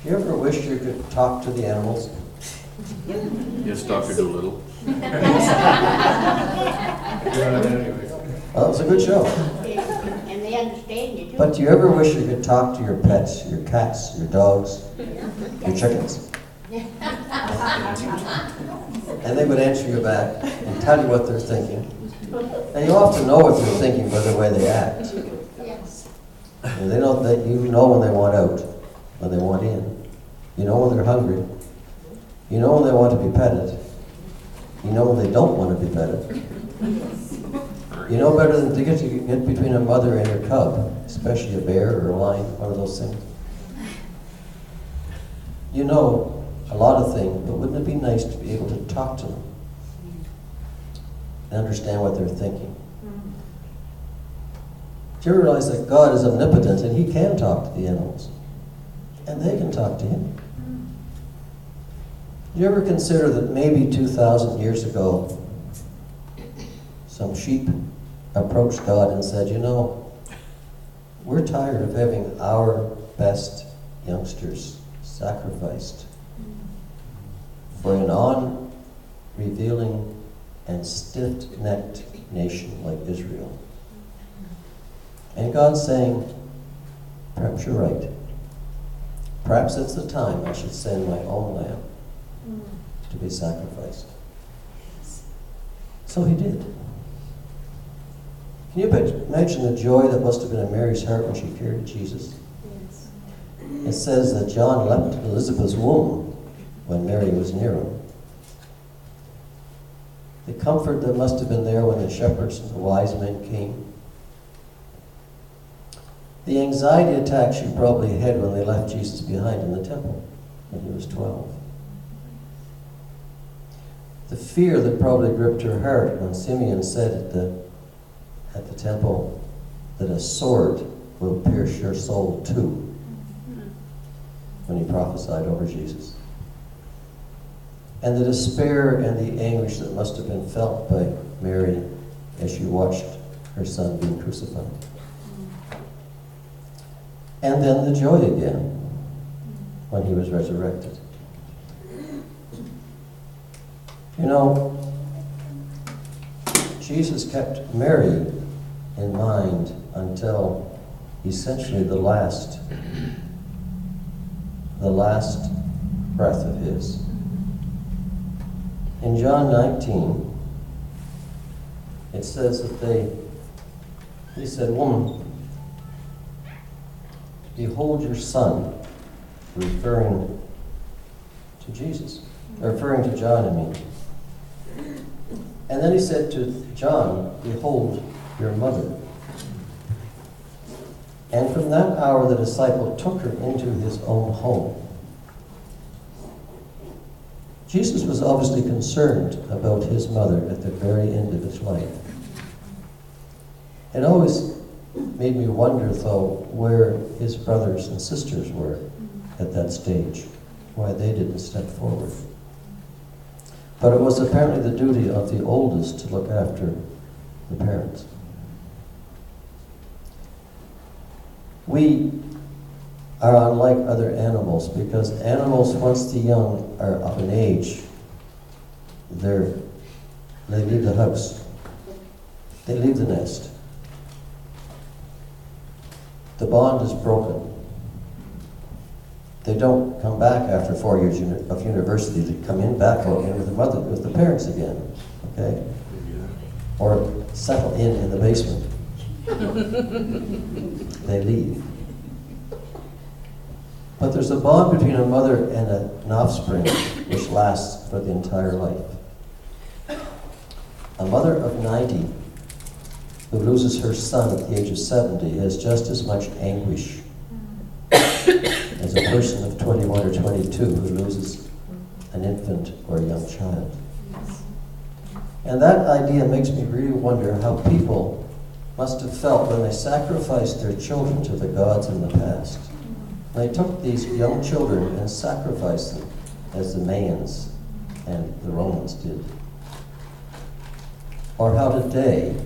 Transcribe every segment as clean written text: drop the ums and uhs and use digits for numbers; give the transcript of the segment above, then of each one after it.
Do you ever wish you could talk to the animals? Yes, Dr. Doolittle. Well, it was a good show. And they understand you too. But do you ever wish you could talk to your pets, your cats, your dogs, your chickens? And they would answer you back and tell you what they're thinking. And you often know what they're thinking by the way they act. Yes. And they know that you know when they want out, when they want in. You know when they're hungry. You know when they want to be petted. You know when they don't want to be petted. You know better than to get between a mother and her cub, especially a bear or a lion, one of those things. You know a lot of things, but wouldn't it be nice to be able to talk to them and understand what they're thinking? Do you realize that God is omnipotent and He can talk to the animals? And they can talk to Him. Do you ever consider that maybe 2,000 years ago, some sheep approached God and said, you know, we're tired of having our best youngsters sacrificed for an unrevealing and stiff-necked nation like Israel. And God's saying, perhaps you're right. Perhaps it's the time I should send my own lamb to be sacrificed. So He did. Can you imagine the joy that must have been in Mary's heart when she carried Jesus? Yes. It says that John leapt in Elizabeth's womb when Mary was near him. The comfort that must have been there when the shepherds and the wise men came. The anxiety attack she probably had when they left Jesus behind in the temple when He was 12. The fear that probably gripped her heart when Simeon said at the temple that a sword will pierce your soul too, when he prophesied over Jesus. And the despair and the anguish that must have been felt by Mary as she watched her son being crucified. And then the joy again when He was resurrected. You know, Jesus kept Mary in mind until essentially the last breath of His. In John 19, it says that He said, woman, behold your son, referring to Jesus, referring to John, I mean. And then He said to John, behold your mother. And from that hour the disciple took her into his own home. Jesus was obviously concerned about His mother at the very end of His life. It always made me wonder, though, where His brothers and sisters were at that stage, why they didn't step forward. But it was apparently the duty of the oldest to look after the parents. We are unlike other animals because animals, once the young are of an age, they leave the house. They leave the nest. The bond is broken. They don't come back after 4 years of university. They come back again with the parents again, okay? Or settle in the basement. They leave. But there's a bond between a mother and an offspring which lasts for the entire life. A mother of 90 who loses her son at the age of 70 has just as much anguish as a person of 21 or 22 who loses an infant or a young child. And that idea makes me really wonder how people must have felt when they sacrificed their children to the gods in the past. They took these young children and sacrificed them as the Mayans and the Romans did. Or how today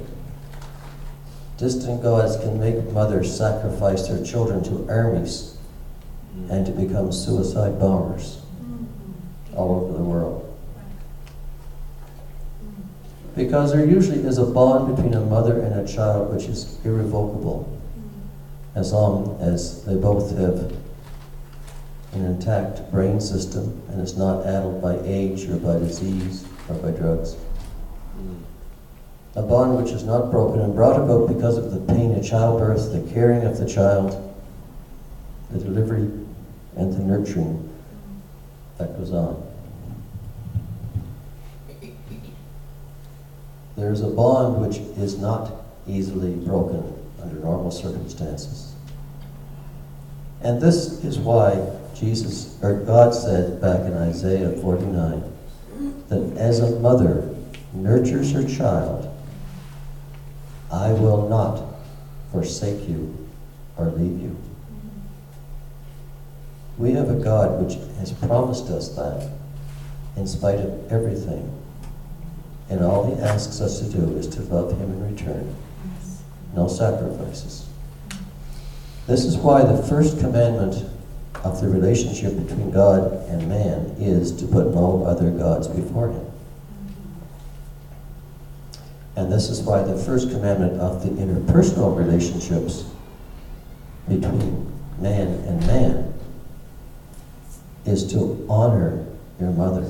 distant gods can make mothers sacrifice their children to armies and to become suicide bombers all over the world. Because there usually is a bond between a mother and a child which is irrevocable, as long as they both have an intact brain system and is not addled by age or by disease or by drugs. A bond which is not broken and brought about because of the pain of childbirth, the caring of the child, the delivery and the nurturing that goes on. There is a bond which is not easily broken under normal circumstances. And this is why God said back in Isaiah 49 that as a mother nurtures her child, I will not forsake you or leave you. We have a God which has promised us that in spite of everything. And all he asks us to do is to love him in return. No sacrifices. This is why the first commandment of the relationship between God and man is to put no other gods before him. And this is why the first commandment of the interpersonal relationships between man and man is to honor your mother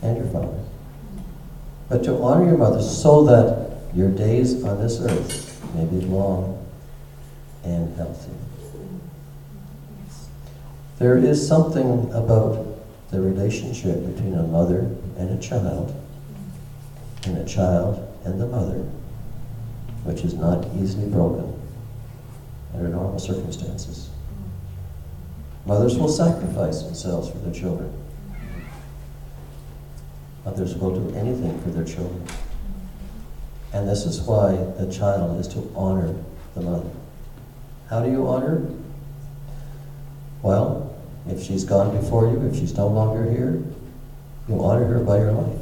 and your father. But to honor your mother so that your days on this earth may be long and healthy. There is something about the relationship between a mother and a child and the mother, which is not easily broken under normal circumstances. Mothers will sacrifice themselves for their children. Mothers will do anything for their children. And this is why the child is to honor the mother. How do you honor her? Well, if she's gone before you, if she's no longer here, you honor her by your life,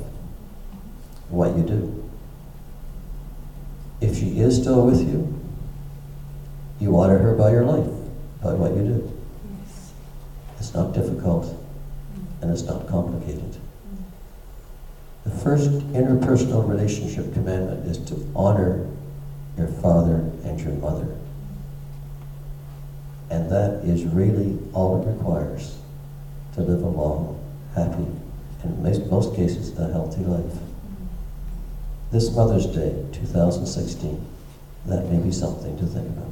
what you do. If she is still with you, you honor her by your life, by what you do. It's not difficult, and it's not complicated. The first interpersonal relationship commandment is to honor your father and your mother. And that is really all it requires to live a long, happy, and in most cases, a healthy life. This Mother's Day, 2016, that may be something to think about.